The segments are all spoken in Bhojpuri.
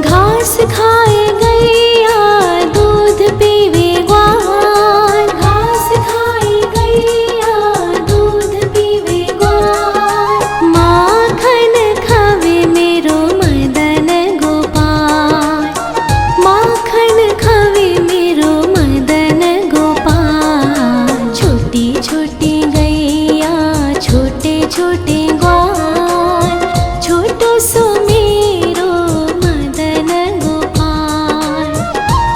घास खाए गैया दूध पीवे ग्वाल, घास खाए गैया दूध पीवे ग्वाल। माखन खावे मेरो मदन गोपाल, माखन खावे मेरो मदन गोपाल। छोटी छोटी गैया छोटे छोटे ग्वाल, छोटो सो मेरो मदन गोपाल,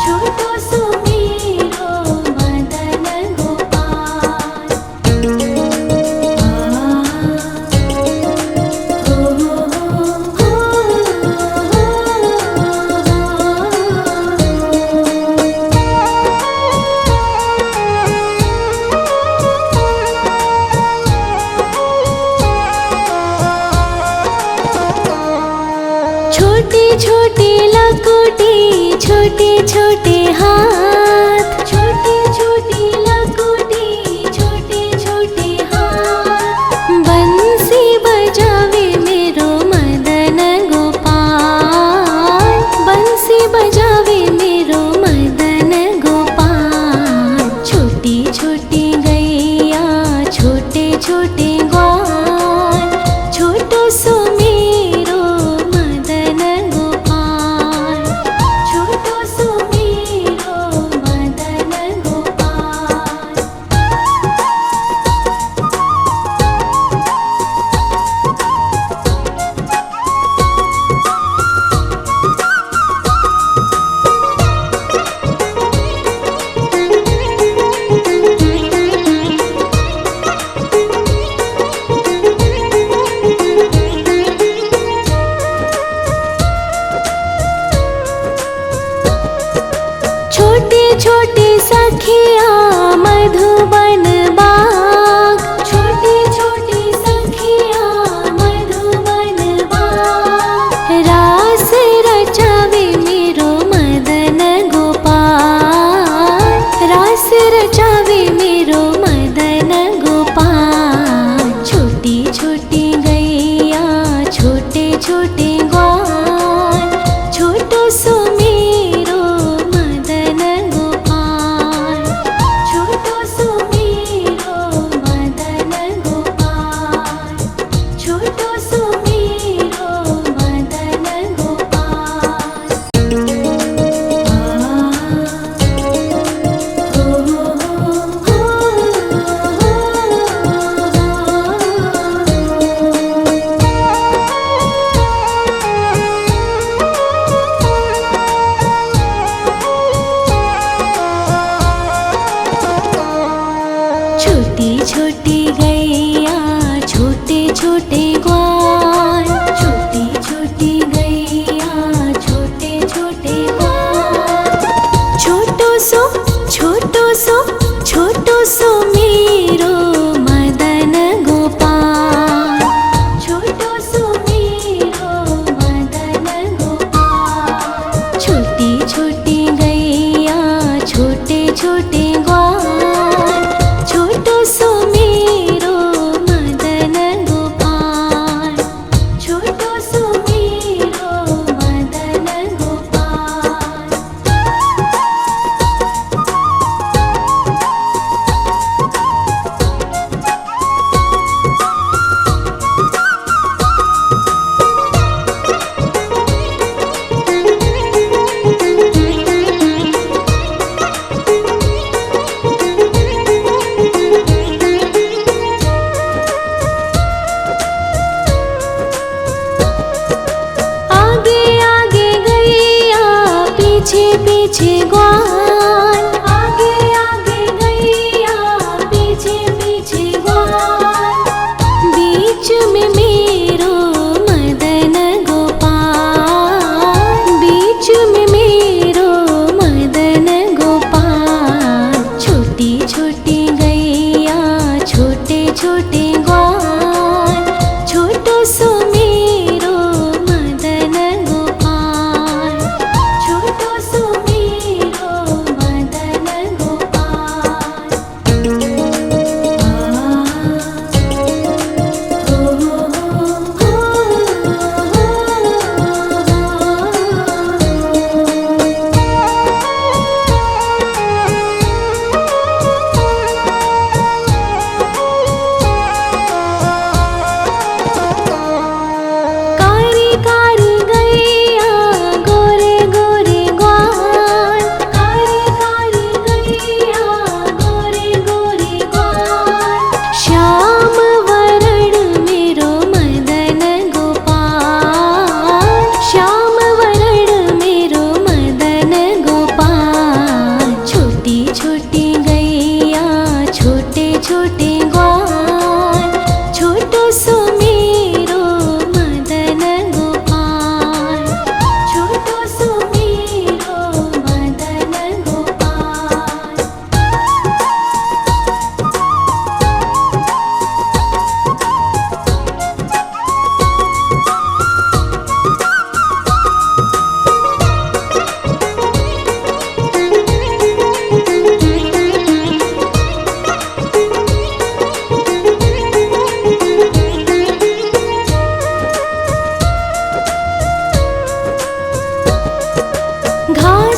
छोटो सो मेरो मदन गोपाल। छोटी छोटी लकोटी छोटे छोटे हाथ, छोटी छोटी लकोटी छोटे छोटे हाथ। बंसी बजावे मेरो मदन गोपाल, बंसी बजावे मेरो मदन गोपाल। छोटी छोटी गैया छोटे छोटे ग्वाल, छोटो सो मेरो मदन गोपाल, छोटो सो मेरो मदन गोपाल। छोटे छोटे सखिया मधुबन बाग, छोटे छोटे सखिया मधुबन बाग। रास रचावे मेरो मदन गोपाल, रास रचावे मेरो मदन गोपाल। छोटी छोटी गैया छोटे छोटे ग्वाल, छोटो सो मेरो मदन गोपाल, छोटो सो मेरो मदन गोपाल, छोटो सो मेरो मदन गोपाल। छोटी छोटी गैया छोटे छोटे ग्वाल, छोटी छोटी गैया छोटे छोटे ग्वाल। छोटो सो छोटो सो छोटो सो मेरो मदन गोपाल, छोटो सो मेरो मदन गोपाल। छोटी छोटी गैया छोटे छोटे ग्वाल, छोटो सो मेरो मदन गोपाल, छोटो सो मेरो मदन गोपाल। आगे आगे गैया पीछे पीछे ग्वाल, आगे आगे गैया पीछे पीछे ग्वाल। बीच में मेरो मदन गोपाल, बीच में मेरो मदन गोपाल। छोटी छोटी गैया छोटे छोटे ग्वाल, छोटो सो मेरो मदन गोपाल, छोटो सो मेरो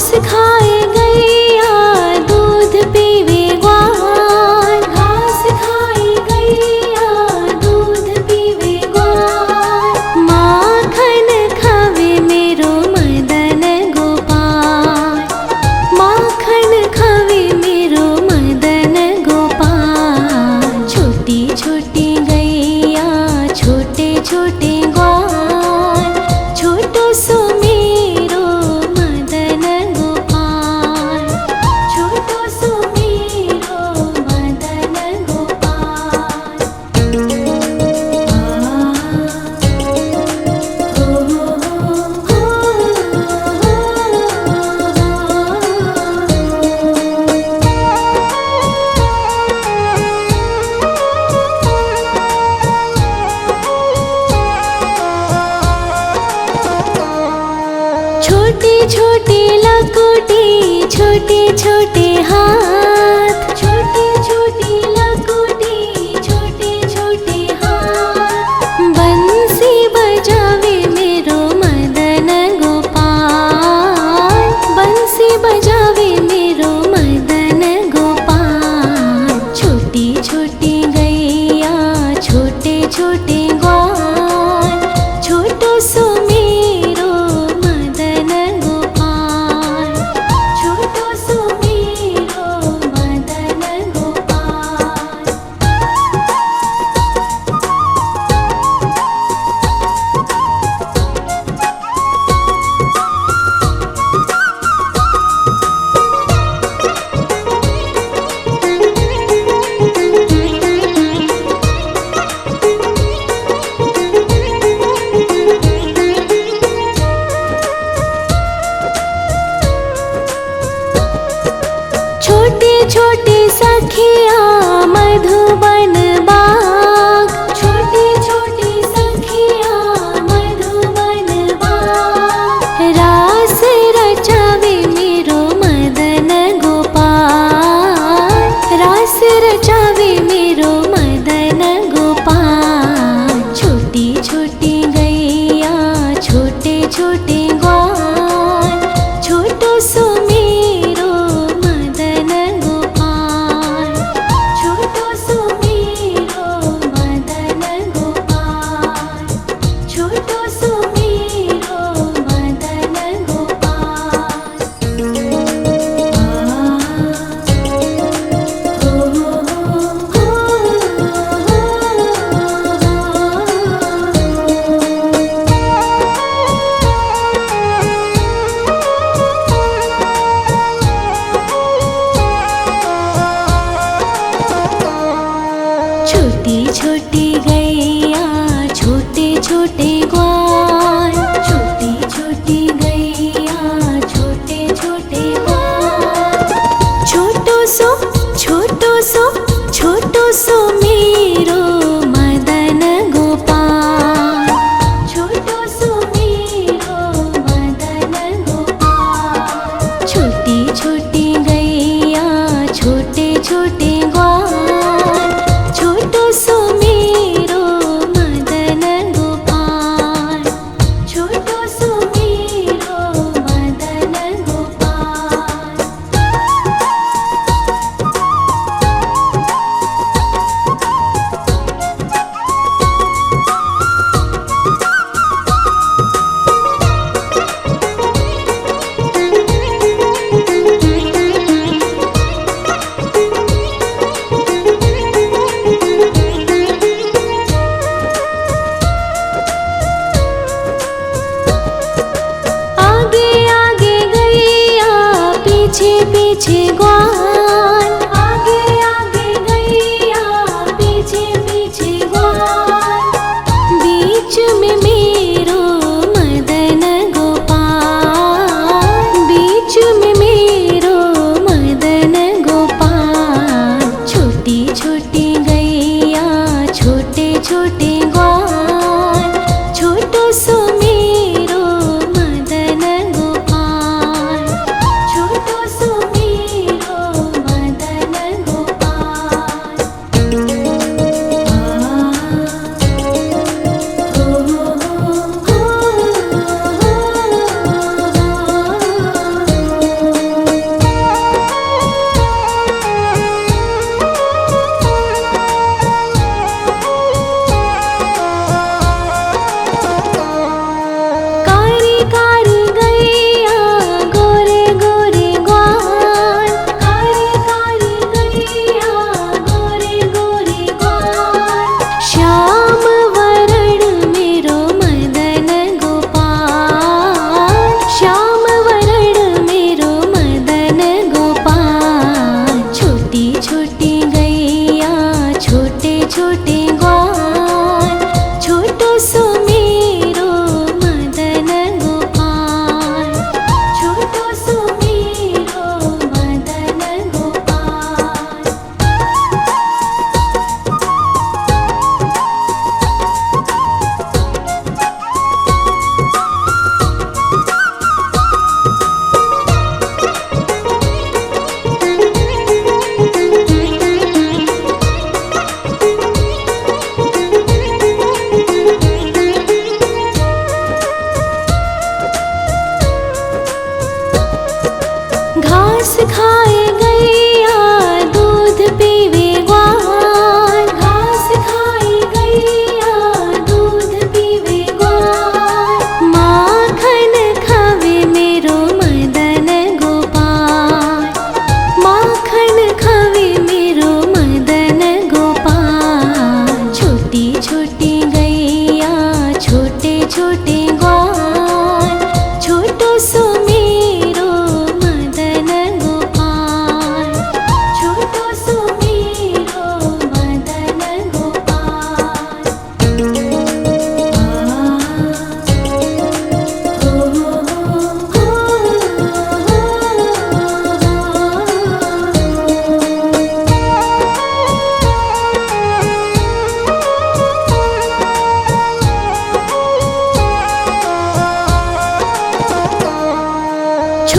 घास खाए गैया दूध पीवे ग्वाल, घास खाए गैया दूध पीवे ग्वाल, माखन खावे मेरो मदन गोपाल, माखन खावे मेरो मदन गोपाल। छोटी छोटी गैया छोटे छोटे ग्वाल, छोटो सो मेरो मदन गोपाल, छोटो सो मेरो मदन गोपाल। छोटे छोटे लकोटी छोटे छोटे हाथ, छोटे छोटे लकोटी छोटे छोटे हाथ, बंसी बजावे मेरो मदन गोपाल, बंसी बजावे मेरो मदन गोपाल। छोटी छोटी गैया छोटे छोटे ग्वाल, छोटो सो मेरो मदन गोपाल, छोटो सो मेरो मदन गोपाल। छोटे छोटे सखिया मधुबन बाग, छोटे छोटे सखिया मधुबन बाग, रास रचावे मेरो मदन गोपाल, रास रचावे मेरो मदन गोपाल। छोटी छोटी गैया छोटे छोटे ग्वाल, छोटो सो मेरो मदन गोपाल, छोटो सो मेरो मदन गोपाल, छोटो सो मेरो मदन गोपाल। छोटी छोटी गैया छोटे छोटे ग्वाल, छोटी छोटी गैया छोटे छोटे ग्वाल, छोटो सो छोटो सो छोटो सो मेरो मदन गोपाल, छोटो सो मेरो मदन गोपाल। छोटी छोटी गैया छोटे छोटे ग्वाल, छोटो सो मेरो मदन गोपाल, छोटो सो मेरो मदन गोपाल। आगे आगे गैया पीछे पीछे ग्वाल, आगे आगे गैया पीछे पीछे ग्वाल, बीच में मेरो मदन गोपाल, बीच में मेरो मदन गोपाल। छोटी छोटी गैया छोटे छोटे ग्वाल, छोटो सो मेरो मदन गोपाल, छोटो सो मेरो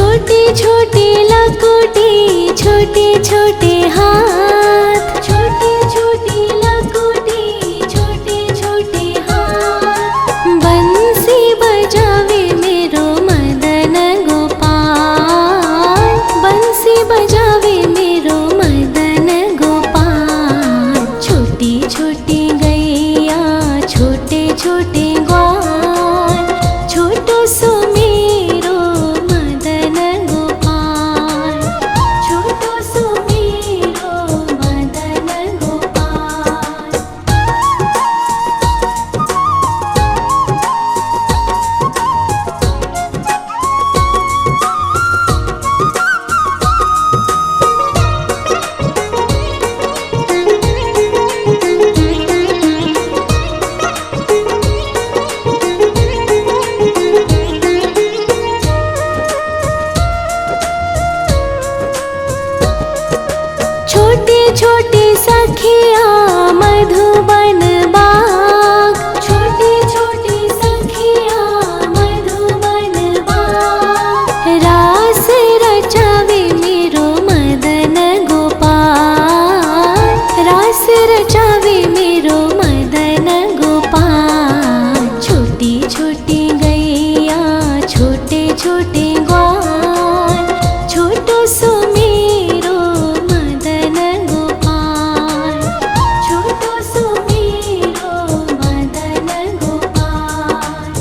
छोटे छोटे लकोटे छोटे छोटे हाथ, छोटे छोटे लकोटे छोटे छोटे हाथ। बंसी बजावे मेरो मदन गोपाल, बंसी बजावे मेरो मदन गोपाल। छोटी छोटी गैया छोटे छोटे ग्वाल, छोटो सो मेरो मदन गोपाल, छोटो सो मेरो मदन गोपाल। छोटे छोटे सखिया मधुबन बाग, छोटे छोटे सखिया मधुबन बाग। रास रचावे मेरो मदन गोपाल, रास रचावे मेरो मदन गोपाल। छोटी छोटी गैया छोटे छोटे ग्वाल, छोटो सो मेरो मदन गोपाल, छोटो सो मेरो मदन गोपाल,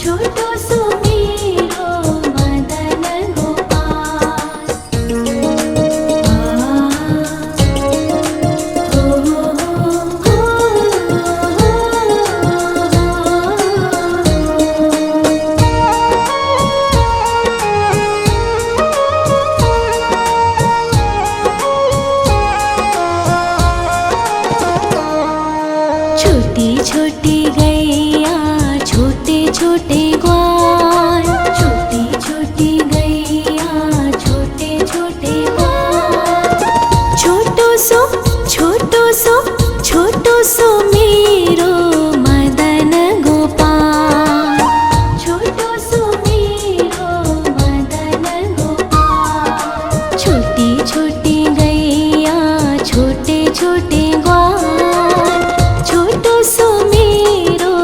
छोटो सो मेरो मदन गोपाल। छोटी छोटी गैया छोटे छोटे ग्वाल, छोटी छोटी गैया छोटे छोटे ग्वाल। छोटो सो छोटो सो छोटो सो मेरो मदन गोपाल, छोटो सो मेरो मदन गोपाल। छोटी छोटी गैया छोटे छोटे ग्वाल, छोटो सो मेरो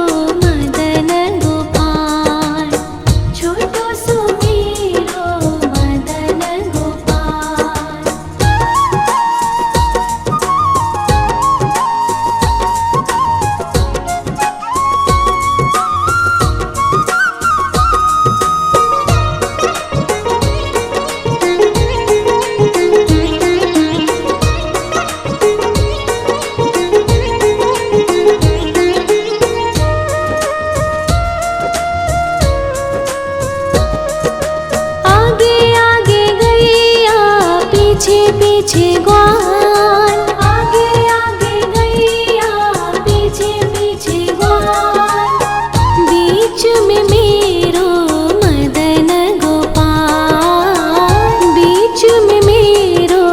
मदन गोपाल, छोटो सो मेरो मदन गोपाल। आगे आगे गैया पीछे पीछे ग्वाल, आगे आगे गैया पीछे पीछे ग्वाल। बीच में मेरो मदन गोपाल, बीच में मेरो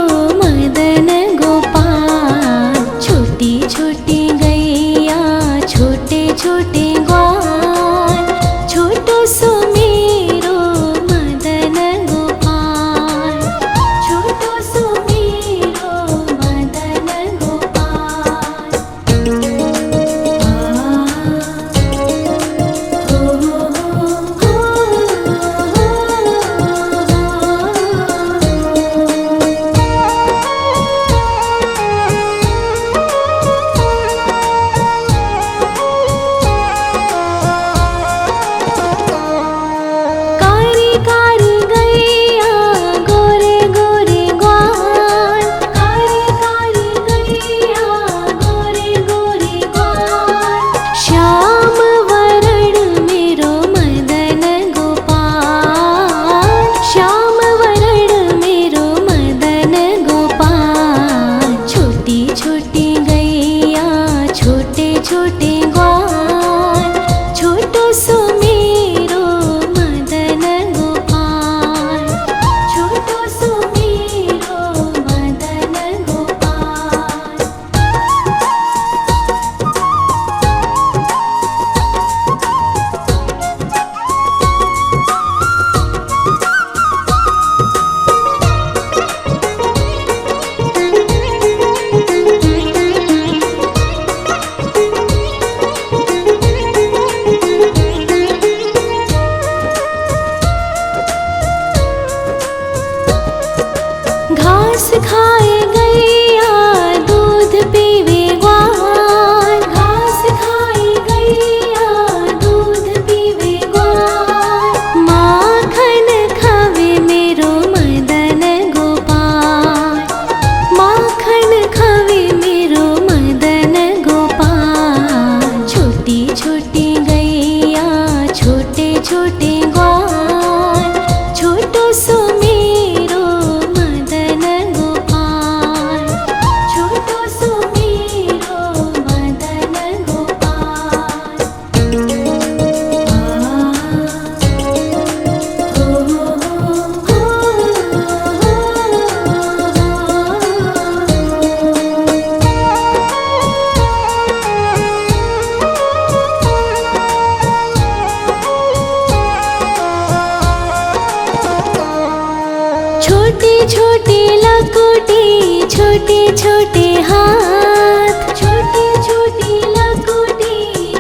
मदन गोपाल। छोटी छोटी गैया छोटे छोटे ग्वाल, छोटो सो मेरो मदन गोपाल, छोटो सो मेरो छोटी लकुटी छोटे छोटे हाथ, छोटी छोटी लकुटी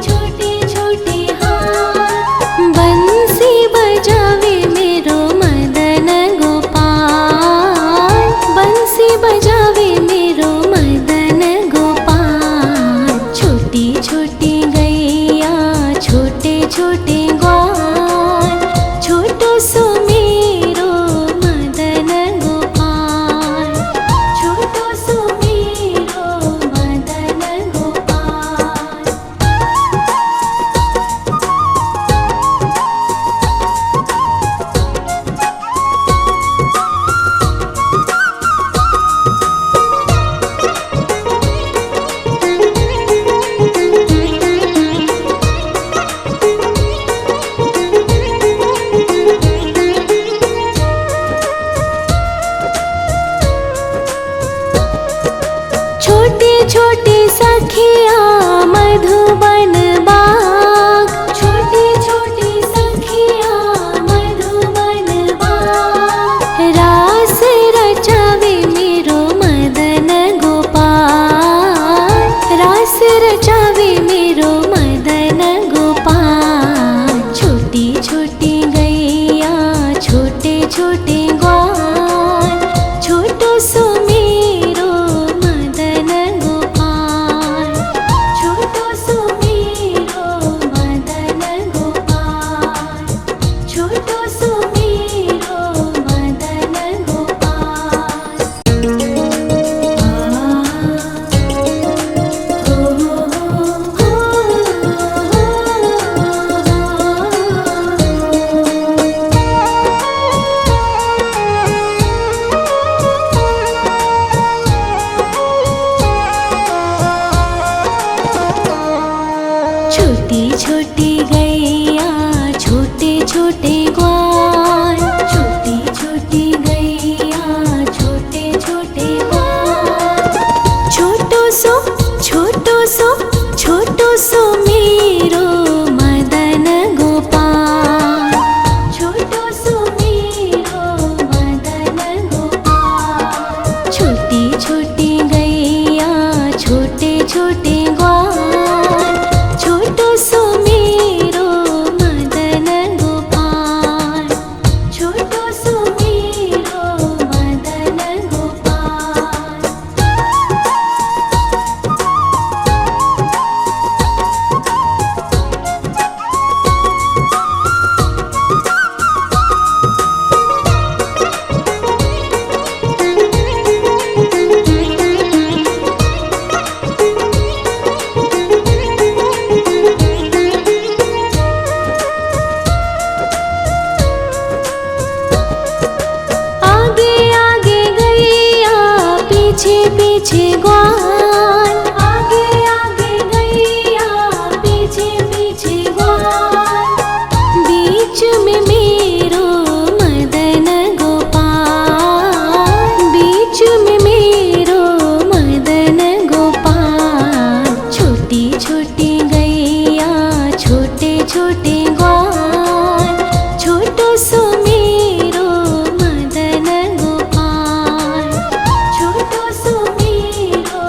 छोटे छोटे हाथ। बंसी बजावे मेरो मदन गोपाल, बंसी बजावे मेरो मदन गोपाल। छोटी छोटी गैया छोटे छोटे ग्वाल, छोटो सो मेरो मदन गोपाल, छोटो सो मेरो मदन गोपाल। छोटी छोटी सखिया मधुबन बाग, छोटी छोटी सखिया मधुबन बाग। रास रचावे मेरो मदन गोपाल, रास रचावे मेरो मदन गोपाल। छोटी छोटी गैया छोटे छोटे ग्वाल, छोटो सो मेरो मदन गोपाल, छोटो सो मेरो मदन गोपाल, छोटो सो मेरो मदन गोपाल। छोटी छोटी गैया छोटे छोटे ग्वाल, छोटी छोटी गैया छोटे छोटे ग्वाल। छोटो सो छोटो सो छोटो सो मेरो मदन गोपाल, छोटो सो मेरो मदन गोपाल। छोटी छोटी गैया छोटे छोटे ग्वाल, छोटो सो मेरो मदन गोपाल, छोटो सो मेरो मदन गोपाल। आगे आगे गैया पीछे पीछे ग्वाल, आगे आगे गैया पीछे पीछे ग्वाल। बीच में मेरो मदन गोपाल, बीच में मेरो मदन गोपाल। छोटी छोटी गैया छोटे छोटे ग्वाल, छोटो सो मेरो मदन गोपाल, छोटो सो मेरो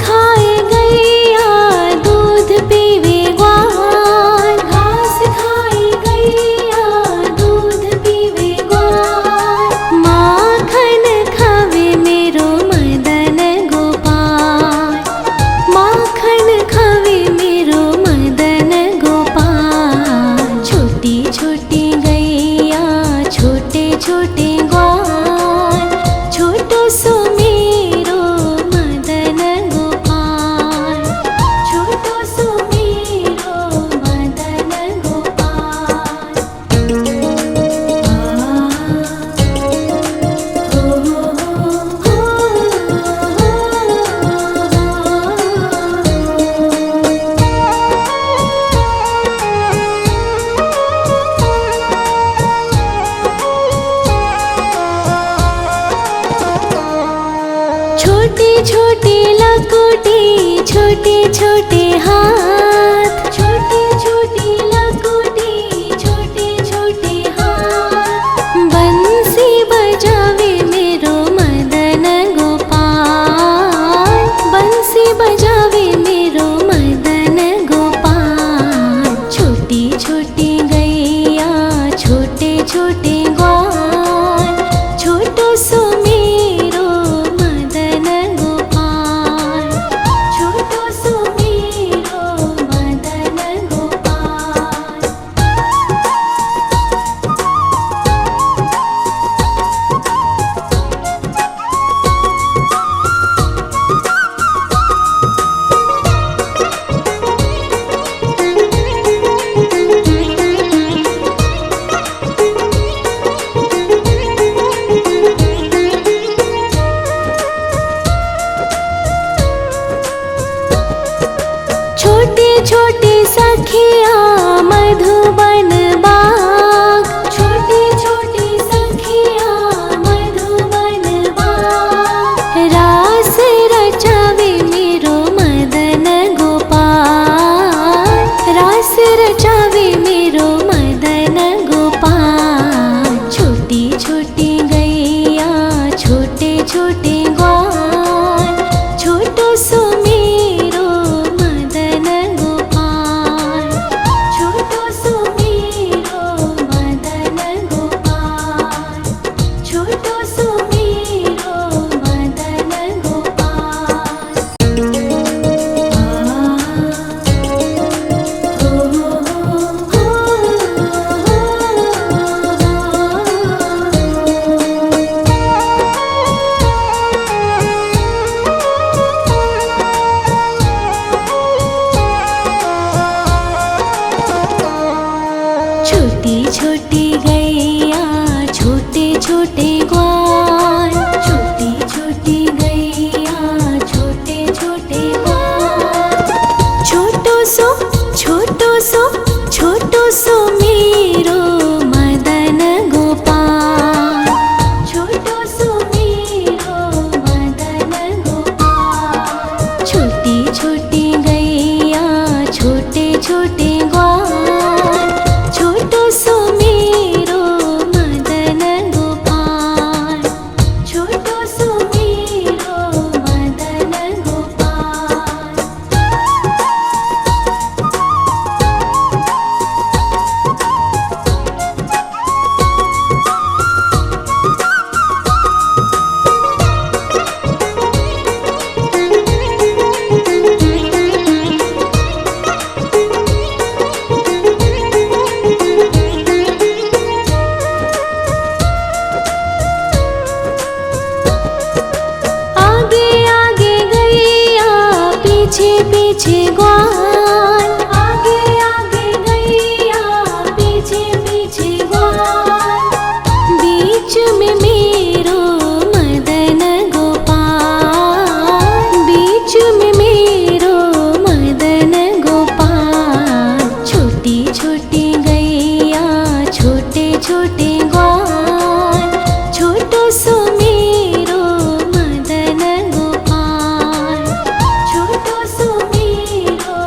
खाए गैया दूध पीवे ग्वाल, घास खाए गैया दूध पीवे ग्वाल, माखन खावे मेरो मदन गोपाल, माखन खावे मेरो मदन गोपाल। छोटी छोटी गैया छोटे छोटे ग्वाल, छोटो सो मेरो मदन गोपाल, छोटो सो मेरो मदन गोपाल। छोटी छोटी लकुटी छोटे छोटे हाथ, छोटी छोटी लकुटी छोटे छोटे हाथ, बंसी बजावे मेरो मदन गोपाल, बंसी बजावे मेरो मदन गोपाल। छोटी छोटी गैया छोटे छोटे ग्वाल, छोटो सो मेरो मदन गोपाल, छोटो सो मेरो मदन गोपाल। छोटे छोटे सखिया मधुबन बाग, छोटे छोटे सखिया मधुबन बाग, रास रचावे मेरो मदन गोपाल, रास रचावे मेरो मदन गोपाल। छोटी छोटी गैया छोटे छोटे ग्वाल, छोटो सो मेरो मदन गोपाल, छोटो सो मेरो मदन गोपाल, छोटो सो मेरो मदन गोपाल। छोटी छोटी गैया छोटे छोटे ग्वाल, छोटी छोटी गैया छोटे छोटे ग्वाल, छोटो सो छोटो सो मेरो मदन गोपाल, छोटो सो मेरो मदन गोपाल। छोटी छोटी गैया छोटे छोटे ग्वाल, छोटो सो मेरो मदन गोपाल, छोटो सो मेरो मदन गोपाल। आगे आगे गैया पीछे पीछे ग्वाल, आगे आगे गैया पीछे पीछे ग्वाल, बीच में मेरो मदन गोपाल, बीच में मेरो मदन गोपाल। छोटी छोटी गैया छोटे छोटे ग्वाल, छोटो सो मेरो मदन गोपाल, छोटो सो मेरो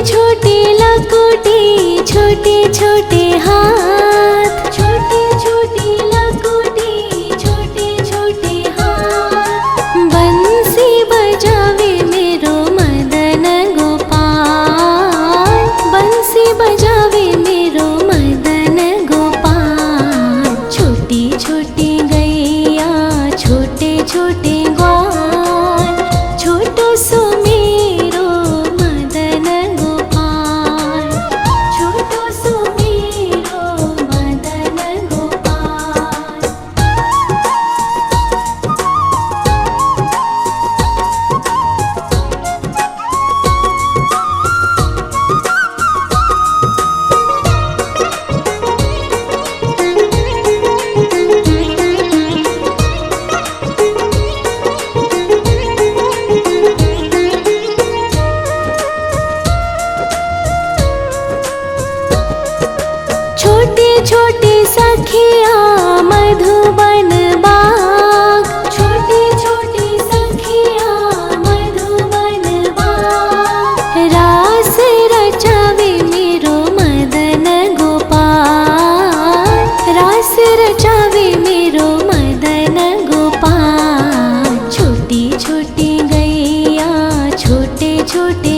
छोटी लकोटी छोटे छोटे हाथ, छोटी छोटी लकोटी छोटे छोटे हाथ। बंसी बजावे मेरो मदन गोपाल, बंसी बजावे मेरो मदन गोपाल। छोटी छोटी गैया छोटे छोटे ग्वाल, छोटो सो मेरो मदन गोपाल, छोटो सो मेरो मदन गोपाल। छोटे छोटे सखिया मधुबन बाग, छोटे छोटे सखिया मधुबन बाग। रास रचावे मेरो मदन गोपाल, रास रचावे मेरो मदन गोपाल। छोटी छोटी गैया छोटे छोटे